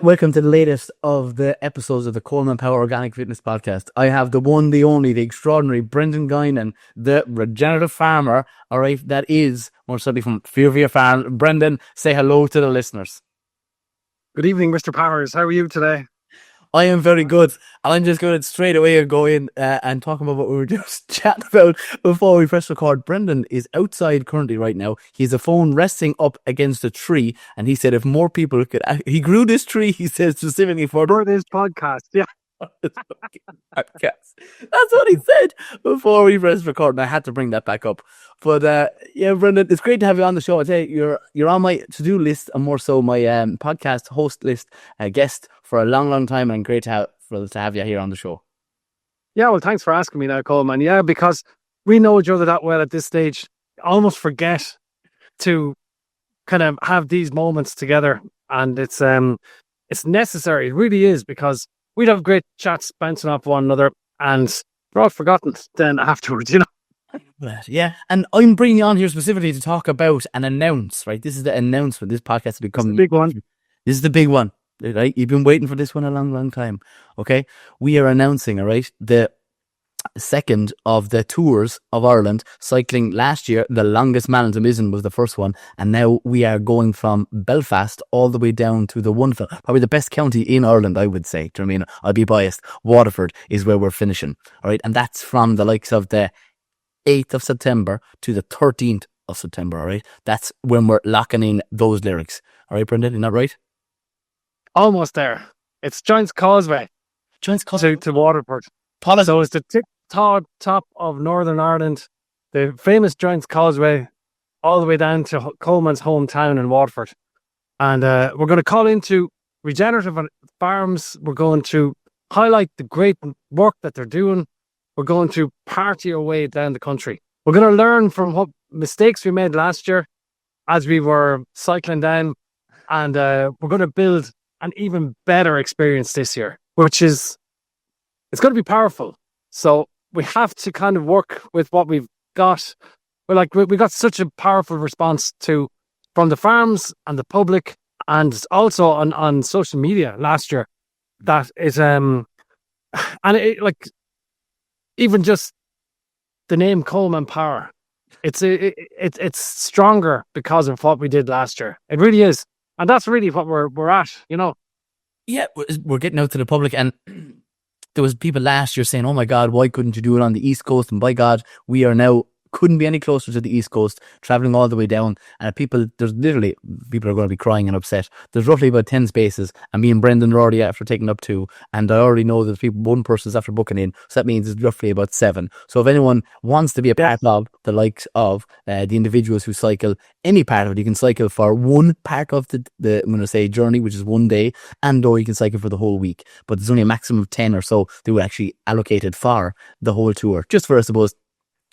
Welcome to the latest of the episodes of the Coleman Power Organic Fitness Podcast. I have the one, the only, the extraordinary Brendan Guinan, the regenerative farmer, all right, that is, more certainly from Fíorbhia Farm. Brendan, say hello to the listeners. Good evening, Mr. Powers. How are you today? I am very good. And I'm just going to straight away go in and talk about what we were just chatting about before we press record. Brendan is outside currently right now. He has a phone resting up against a tree. And he said if more people could... He grew this tree, he says, specifically for this podcast. Yeah. That's what he said before we pressed record, and I had to bring that back up. But yeah, Brendan, it's great to have you on the show. I tell you, you're on my to-do list, and more so my podcast host list, guest for a long time, and great to have you here on the show. Yeah, well, thanks for asking me now, Coleman. Yeah, because we know each other that well at this stage. I almost forget to kind of have these moments together, and it's necessary. It really is, because we'd have great chats bouncing off one another, and we're all forgotten then afterwards, you know. Yeah, and I'm bringing you on here specifically to talk about and announce, right? This is the announcement. This podcast has become the big one. This is the big one, right? You've been waiting for this one a long time, okay? We are announcing, all right, the second of the tours of Ireland. Cycling last year, the longest Malin to Mizzen was the first one, and now we are going from Belfast all the way down to the wonderful, probably the best county in Ireland, I would say. Do you know what I mean? I'll be biased. Waterford is where we're finishing, all right? And that's from the likes of the 8th of September to the 13th of September, all right? That's when we're locking in those lyrics. All right, Brendan, isn't that right? Almost there. It's Giant's Causeway. Giant's Causeway to Waterford. So it's the top of Northern Ireland, the famous Giant's Causeway, all the way down to Coleman's hometown in Waterford. And we're going to call into Regenerative Farms. We're going to highlight the great work that they're doing. We're going to party our way down the country. We're going to learn from what mistakes we made last year as we were cycling down. And we're going to build an even better experience this year, which is, it's going to be powerful. So we have to kind of work with what we've got. We got such a powerful response from the farms and the public, and also on social media last year. That is, and it, like, even just the name Coleman Power, it's stronger because of what we did last year. It really is, and that's really what we're at, you know. Yeah, we're getting out to the public, and there was people last year saying, oh my God, why couldn't you do it on the East Coast? And by God, we are now couldn't be any closer to the East Coast, travelling all the way down. And people are going to be crying and upset. There's roughly about 10 spaces, and me and Brendan are already after taking up 2. And I already know that one person's after booking in. So that means it's roughly about 7. So if anyone wants to be a part of the likes of the individuals who cycle any part of it, you can cycle for one part of the I'm going to say journey, which is one day, or you can cycle for the whole week. But there's only a maximum of 10 or so that were actually allocated for the whole tour, just for, I suppose,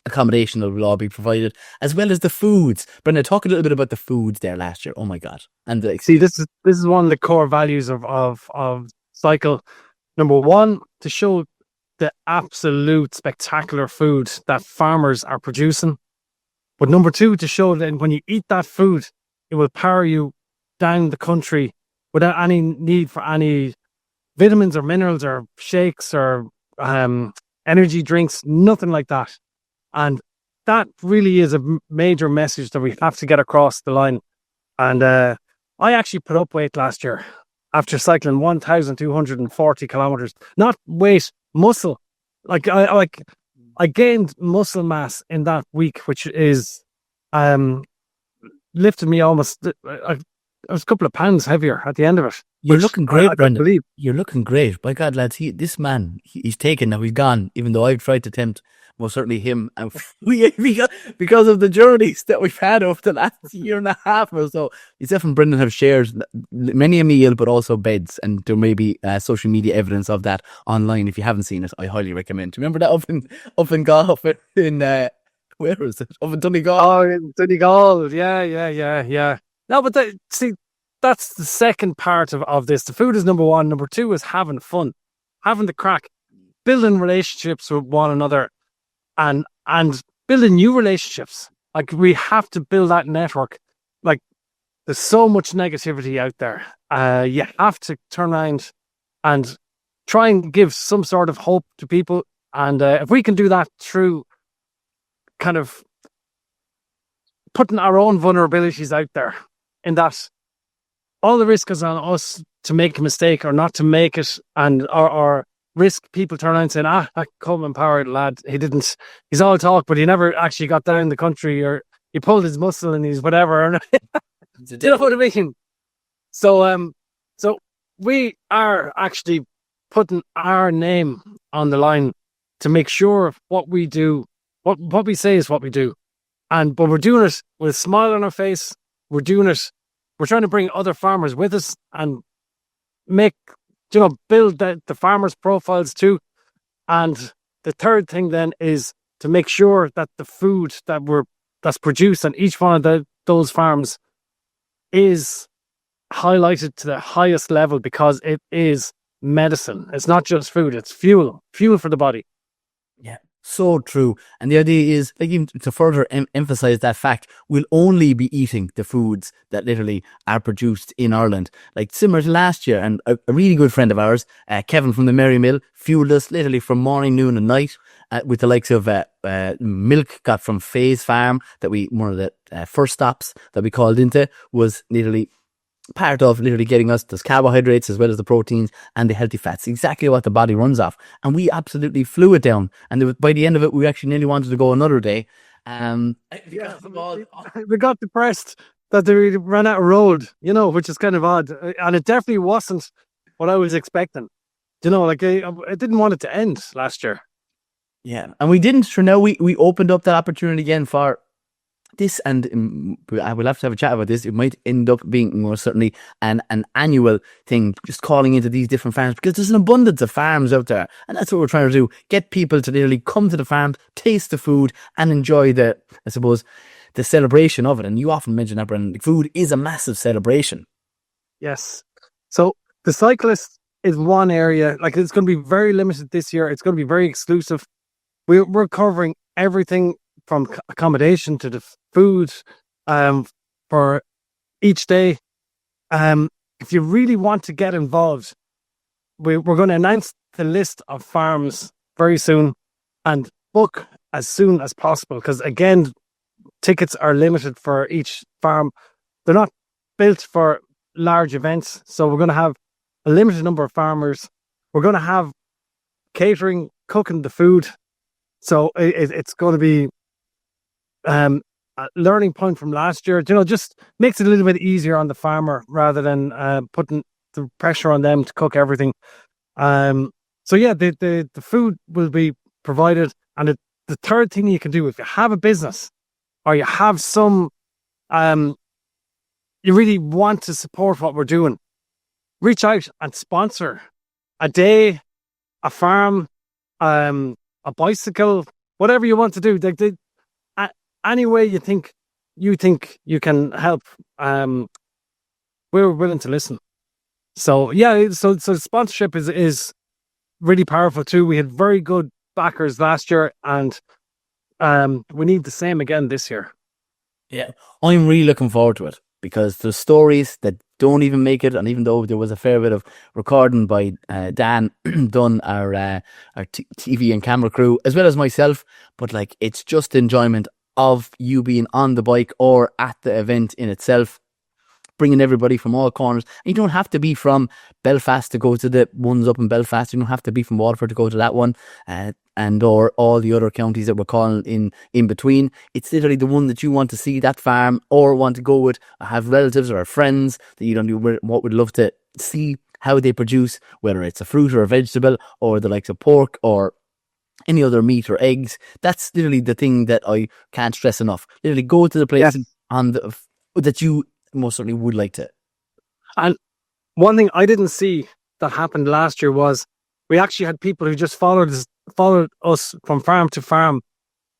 accommodation that will all be provided, as well as the foods. Brendan, talk a little bit about the foods there last year. Oh my God! And see, this is one of the core values of cycle. Number one, to show the absolute spectacular food that farmers are producing. But number two, to show that when you eat that food, it will power you down the country without any need for any vitamins or minerals or shakes or energy drinks, nothing like that. And that really is a major message that we have to get across the line. And I actually put up weight last year after cycling 1,240 kilometers. Not weight, muscle. I gained muscle mass in that week, which is lifted me almost. I was a couple of pounds heavier at the end of it. You're looking great, Brendan. You're looking great. By God, lads, he's taken now. He's gone. Even though I've tried to tempt, most certainly him, and because of the journeys that we've had over the last year and a half or so. Yourself and Brendan have shared many a meal, but also beds, and there may be social media evidence of that online. If you haven't seen it, I highly recommend. Remember that up in Golf in where is it? Up in Donegal. Oh, in Donegal. Yeah. No, but that's the second part of this. The food is number one. Number two is having fun, having the crack, building relationships with one another, and building new relationships. Like, we have to build that network. Like, there's so much negativity out there. You have to turn around and try and give some sort of hope to people. And if we can do that through kind of putting our own vulnerabilities out there, in that all the risk is on us to make a mistake or not to make it, and or risk people turn around saying, that Coleman Power lad, he's all talk, but he never actually got down the country, or he pulled his muscle and he's whatever. Do you know what I mean? So we are actually putting our name on the line to make sure what we do, what we say is what we do. But we're doing it with a smile on our face. We're trying to bring other farmers with us and build the farmers' profiles too. And the third thing then is to make sure that the food that's produced on each one of those farms is highlighted to the highest level, because it is medicine. It's not just food, it's fuel for the body. Yeah, so true. And the idea is, like, even to further emphasize that fact, we'll only be eating the foods that literally are produced in Ireland. Like similar to last year, and a really good friend of ours, Kevin from the Merry Mill, fueled us literally from morning, noon and night with the likes of milk got from Fíorbhia Farm, one of the first stops that we called into was literally part of literally getting us those carbohydrates as well as the proteins and the healthy fats, exactly what the body runs off. And we absolutely flew it down. And by the end of it, we actually nearly wanted to go another day. We got depressed that they ran out of road, which is kind of odd. And it definitely wasn't what I was expecting. I didn't want it to end last year. Yeah, and we didn't. For now, we opened up that opportunity again for this, and I will have to have a chat about this. It might end up being more certainly an annual thing, just calling into these different farms, because there's an abundance of farms out there, and that's what we're trying to do: get people to literally come to the farm, taste the food, and enjoy the celebration of it. And you often mention that, Brendan, food is a massive celebration. Yes. So the cyclist is one area. Like, it's going to be very limited this year. It's going to be very exclusive. We're covering everything from accommodation to the food for each day. If you really want to get involved, we're going to announce the list of farms very soon and book as soon as possible, because again, tickets are limited for each farm. They're not built for large events, so we're going to have a limited number of farmers. We're going to have catering, cooking the food. So it's going to be a learning point from last year. Just makes it a little bit easier on the farmer rather than putting the pressure on them to cook everything. So yeah, the food will be provided. And the third thing you can do, if you have a business or you have some, you really want to support what we're doing, reach out and sponsor a day, a farm, a bicycle, whatever you want to do. Any way you think you can help, we're willing to listen. So yeah, so sponsorship is really powerful too. We had very good backers last year, and we need the same again this year. Yeah, I'm really looking forward to it, because there's stories that don't even make it. And even though there was a fair bit of recording by Dan Dunn, our TV and camera crew, as well as myself, but like, it's just enjoyment of you being on the bike or at the event in itself, bringing everybody from all corners. And you don't have to be from Belfast to go to the ones up in Belfast. You don't have to be from Waterford to go to that one, and or all the other counties that we're calling in between. It's literally the one that you want to see, that farm, or want to go with, or have relatives or friends that you don't do what would love to see how they produce, whether it's a fruit or a vegetable, or the likes of pork or any other meat or eggs. That's literally the thing that I can't stress enough. Literally go to the place that you most certainly would like to. And one thing I didn't see that happened last year was we actually had people who just followed us from farm to farm,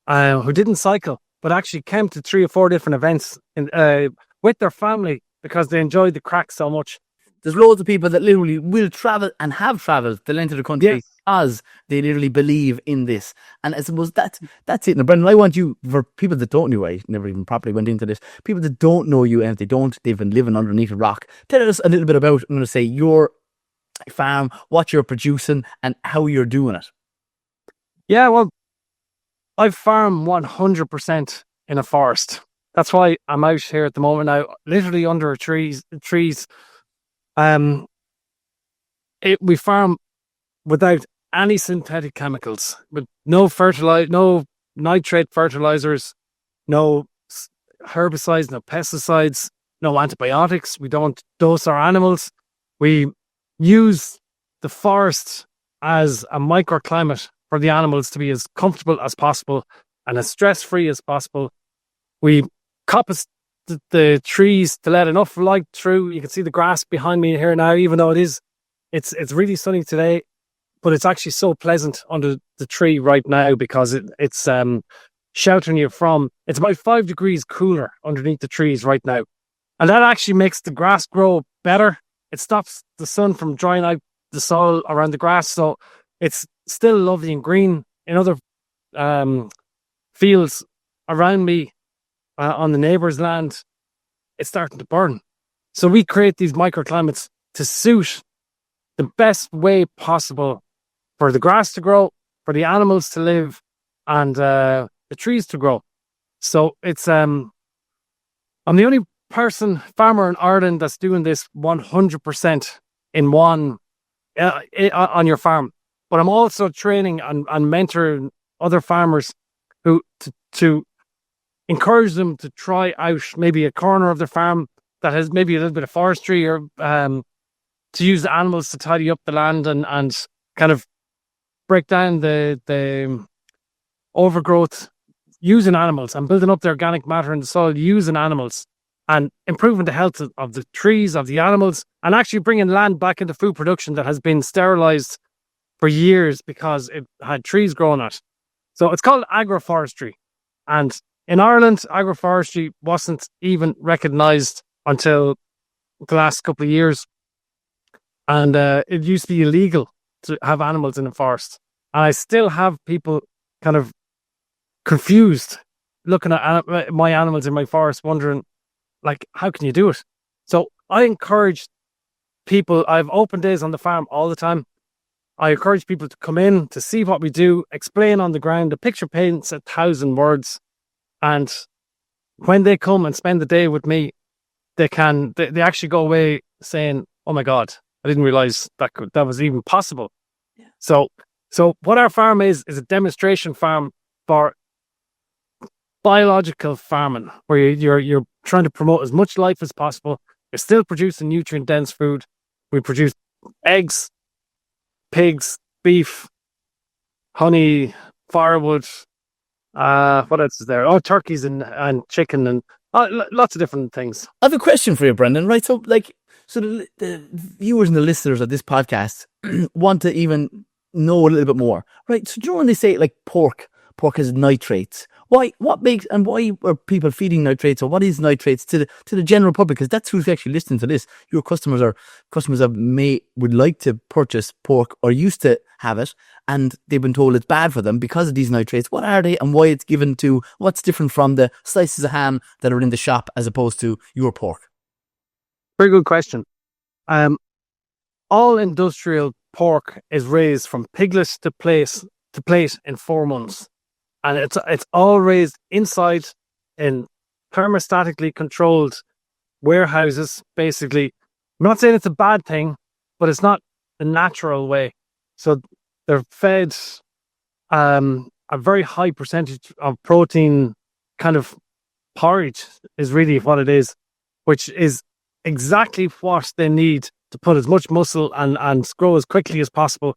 who didn't cycle, but actually came to 3 or 4 different events with their family because they enjoyed the craic so much. There's loads of people that literally will travel and have travelled the length of the country because they literally believe in this. And I suppose that's it. Now, Brendan, I want you, for people that don't know, I never even properly went into this, people that don't know you, and if they don't, they've been living underneath a rock. Tell us a little bit about, I'm going to say, your farm, what you're producing, and how you're doing it. Yeah, well, I farm 100% in a forest. That's why I'm out here at the moment now, literally under trees. We farm without any synthetic chemicals, with no nitrate fertilizers, no herbicides, no pesticides, no antibiotics. We don't dose our animals. We use the forest as a microclimate for the animals to be as comfortable as possible and as stress-free as possible. We coppice the trees to let enough light through. You can see the grass behind me here now, even though it's really sunny today, but it's actually so pleasant under the tree right now because it's sheltering you from. It's about 5 degrees cooler underneath the trees right now, and that actually makes the grass grow better. It stops the sun from drying out the soil around the grass, so it's still lovely and green. In other fields around me, on the neighbour's land, it's starting to burn. So we create these microclimates to suit the best way possible for the grass to grow, for the animals to live, and the trees to grow. So it's I'm the only farmer in Ireland that's doing this 100% in one on your farm. But I'm also training and mentoring other farmers who to encourage them to try out maybe a corner of their farm that has maybe a little bit of forestry, or to use the animals to tidy up the land and kind of break down the overgrowth using animals and building up the organic matter in the soil using animals and improving the health of the trees, of the animals, and actually bringing land back into food production that has been sterilized for years because it had trees growing on it. So it's called agroforestry. And in Ireland, agroforestry wasn't even recognised until the last couple of years. And it used to be illegal to have animals in the forest. And I still have people kind of confused looking at my animals in my forest, wondering, like, how can you do it? So I encourage people. I have open days on the farm all the time. I encourage people to come in to see what we do, explain on the ground. The picture paints 1,000 words. And when they come and spend the day with me, they actually go away saying, "Oh my God, I didn't realize that was even possible." Yeah. So what our farm is a demonstration farm for biological farming, where you're trying to promote as much life as possible. You're still producing nutrient dense food. We produce eggs, pigs, beef, honey, firewood. What else is there? Oh, turkeys and chicken and lots of different things. I have a question for you, Brendan. Right, so the viewers and the listeners of this podcast want to even know a little bit more, right? So do you know when they say like pork has nitrates? Why are people feeding nitrates, or what is nitrates to the general public? Because that's who's actually listening to this. Your customers would like to purchase pork or used to have it, and they've been told it's bad for them because of these nitrates. What are they, and why it's given to? What's different from the slices of ham that are in the shop as opposed to your pork? Very good question. All industrial pork is raised from piglet to plate in 4 months. And it's all raised inside in thermostatically controlled warehouses, basically. I'm not saying it's a bad thing, but it's not the natural way. So they're fed a very high percentage of protein, kind of porridge is really what it is, which is exactly what they need to put as much muscle and grow as quickly as possible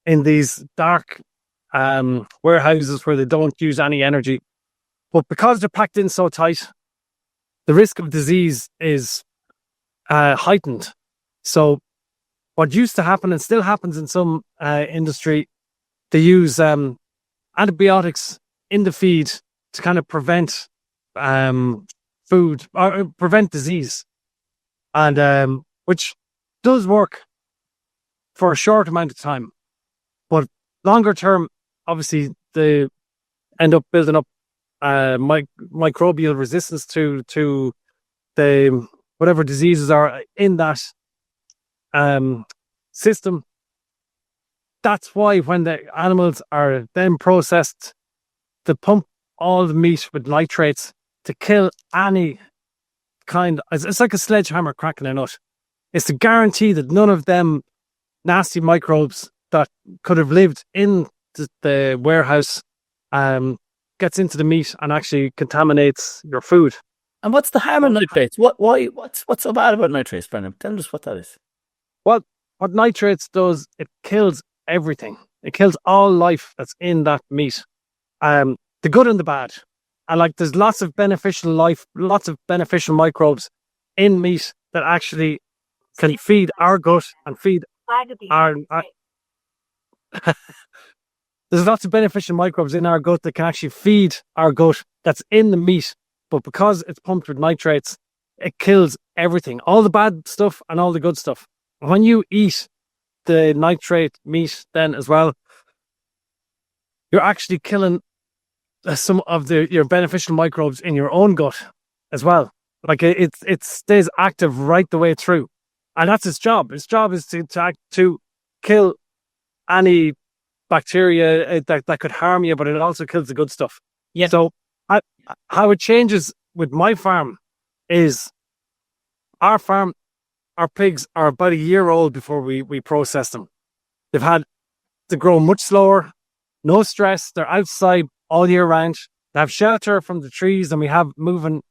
in these dark warehouses where they don't use any energy. But because they're packed in so tight, the risk of disease is heightened. So what used to happen, and still happens in some industry, they use antibiotics in the feed to kind of prevent food or prevent disease, and which does work for a short amount of time. But longer term, obviously, they end up building up microbial resistance to the whatever diseases are in that system. That's why when the animals are then processed, they pump all the meat with nitrates to kill any kind. It's like a sledgehammer cracking a nut. It's to guarantee that none of them nasty microbes that could have lived in the warehouse gets into the meat and actually contaminates your food. And what's the harm in nitrates? What's so bad about nitrates, Brendan? Tell us what that is. Well, what nitrates does, it kills everything. It kills all life that's in that meat. The good and the bad. And like there's lots of beneficial life, lots of beneficial microbes in meat that actually can feed our gut and feed our there's lots of beneficial microbes in our gut that can actually feed our gut that's in the meat. But because it's pumped with nitrates, it kills everything, all the bad stuff and all the good stuff. When you eat the nitrate meat then as well, you're actually killing some of your beneficial microbes in your own gut as well. Like it stays active right the way through. And that's its job. Its job is to kill any bacteria that could harm you, but it also kills the good stuff. Yeah. So how it changes with my farm is our pigs are about a year old before we process them. They've had to grow much slower, no stress. They're outside all year round. They have shelter from the trees, and we have moving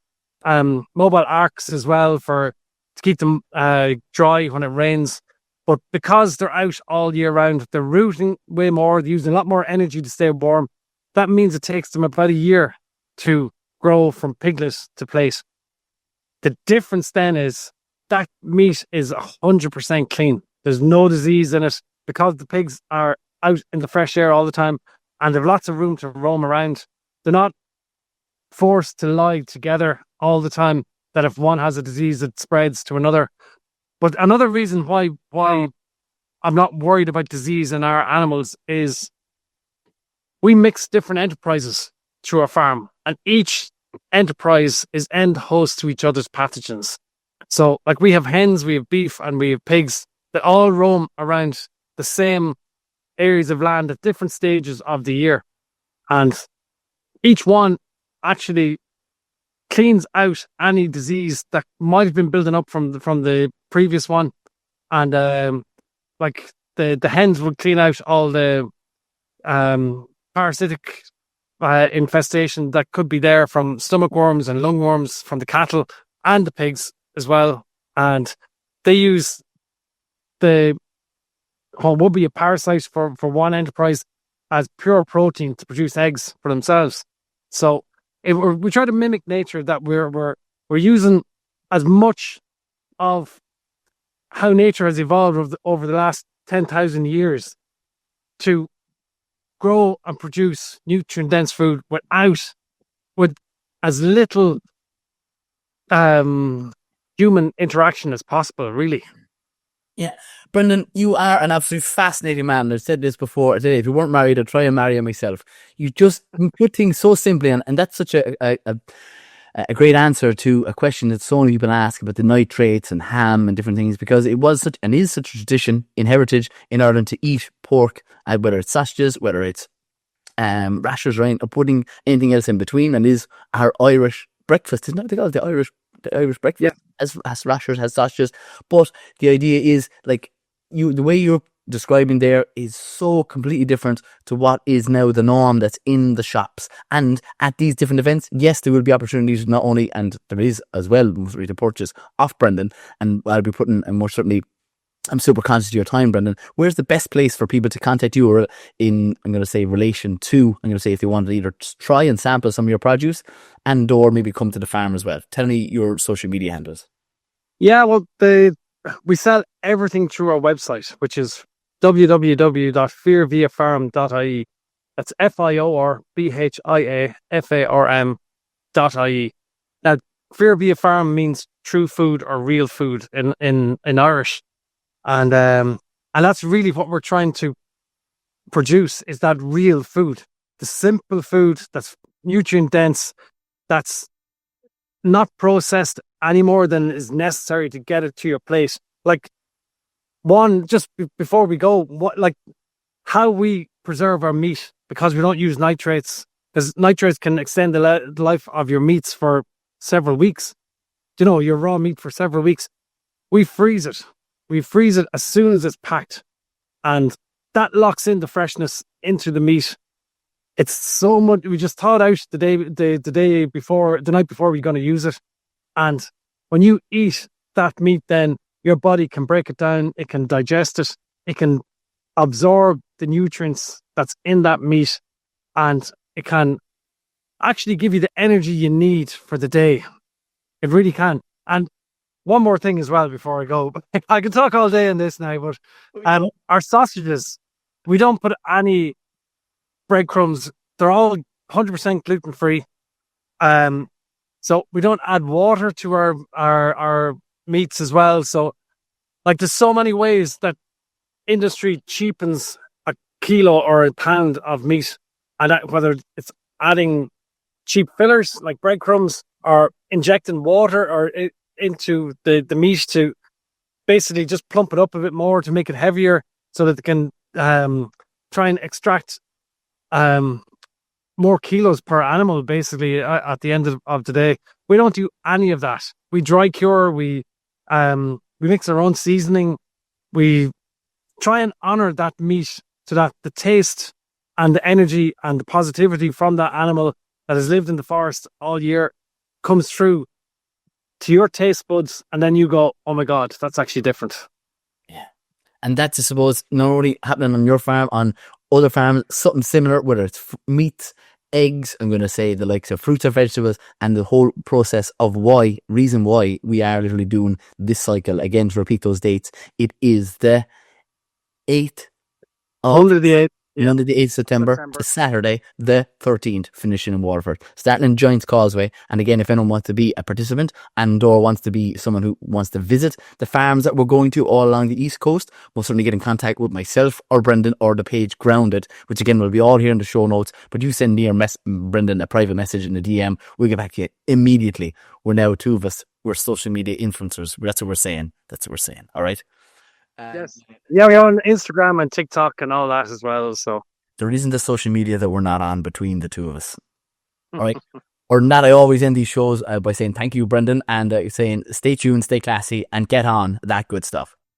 mobile arcs as well to keep them dry when it rains. But because they're out all year round, they're rooting way more, they're using a lot more energy to stay warm. That means it takes them about a year to grow from piglet to plate. The difference then is that meat is 100% clean. There's no disease in it because the pigs are out in the fresh air all the time and they have lots of room to roam around. They're not forced to lie together all the time, that if one has a disease, it spreads to another. But another reason why I'm not worried about disease in our animals is we mix different enterprises through our farm, and each enterprise is end host to each other's pathogens. So like we have hens, we have beef, and we have pigs that all roam around the same areas of land at different stages of the year. And each one actually cleans out any disease that might have been building up from the previous one. And like the hens would clean out all the parasitic infestation that could be there from stomach worms and lungworms from the cattle and the pigs as well. And they use what would be a parasite for one enterprise as pure protein to produce eggs for themselves. So we try to mimic nature, that we're using as much of how nature has evolved over the last 10,000 years to grow and produce nutrient-dense food with as little human interaction as possible, really. Yeah. Brendan, you are an absolutely fascinating man. I've said this before today. If you weren't married, I'd try and marry you myself. You just put things so simply, and that's such a great answer to a question that so many people ask about the nitrates and ham and different things, because it was such and is such a tradition in heritage in Ireland to eat pork, whether it's sausages, whether it's rashers, right, or putting anything else in between, and is our Irish breakfast. Isn't that what they call it? The Irish breakfast, yeah. Has rashers, has sausages. But the idea is, like, the way you're describing there is so completely different to what is now the norm that's in the shops. And at these different events, yes, there will be opportunities not only, and there is as well, to purchase off Brendan, and I'll be putting, and more certainly, I'm super conscious of your time, Brendan. Where's the best place for people to contact you, or I'm going to say if they want to either try and sample some of your produce and or maybe come to the farm as well? Tell me your social media handles. Yeah, well, we sell everything through our website, which is www.fíorbhiafarm.ie. That's FIORBHIAFARM.ie. Now, Fíorbhia Farm means true food or real food in Irish. And that's really what we're trying to produce is that real food, the simple food that's nutrient dense, that's not processed any more than is necessary to get it to your plate. Like, before we go, how we preserve our meat, because we don't use nitrates, because nitrates can extend the life of your meats for several weeks. Your raw meat for several weeks. We freeze it. We freeze it as soon as it's packed, and that locks in the freshness into the meat. It's so much. We just thawed out the night before we're going to use it, and when you eat that meat, then your body can break it down. It can digest it. It can absorb the nutrients that's in that meat, and it can actually give you the energy you need for the day. It really can. And one more thing as well before I go. I can talk all day on this now, but our sausages, we don't put any breadcrumbs. They're all 100% gluten-free. So we don't add water to our meats as well. So, there's so many ways that industry cheapens a kilo or a pound of meat, and whether it's adding cheap fillers like breadcrumbs, or injecting water or into the meat to basically just plump it up a bit more to make it heavier, so that they can try and extract more kilos per animal, basically, at the end of the day. We don't do any of that. We dry cure. We mix our own seasoning. We try and honor that meat, so that the taste and the energy and the positivity from that animal that has lived in the forest all year comes through to your taste buds, and then you go, oh my God, that's actually different. Yeah. And that's, I suppose, not only happening on your farm, on other farms, something similar, whether it's meat, eggs, I'm going to say the likes of fruits or vegetables, and the whole process of reason why we are literally doing this cycle. Again, to repeat those dates, it is the 8th Monday the 8th. Monday the 8th September to Saturday the 13th, finishing in Waterford, starting in Giants Causeway. And again, if anyone wants to be a participant or wants to be someone who wants to visit the farms that we're going to all along the East Coast, we'll certainly get in contact with myself or Brendan or the page Grounded, which again will be all here in the show notes. But you send me or Brendan a private message in the DM, we'll get back to you immediately. We're now two of us, we're social media influencers. That's what we're saying. All right. Yes. Yeah, we're on Instagram and TikTok and all that as well. So there isn't a social media that we're not on between the two of us. All right. Or not, I always end these shows by saying thank you, Brendan, and saying stay tuned, stay classy, and get on that good stuff.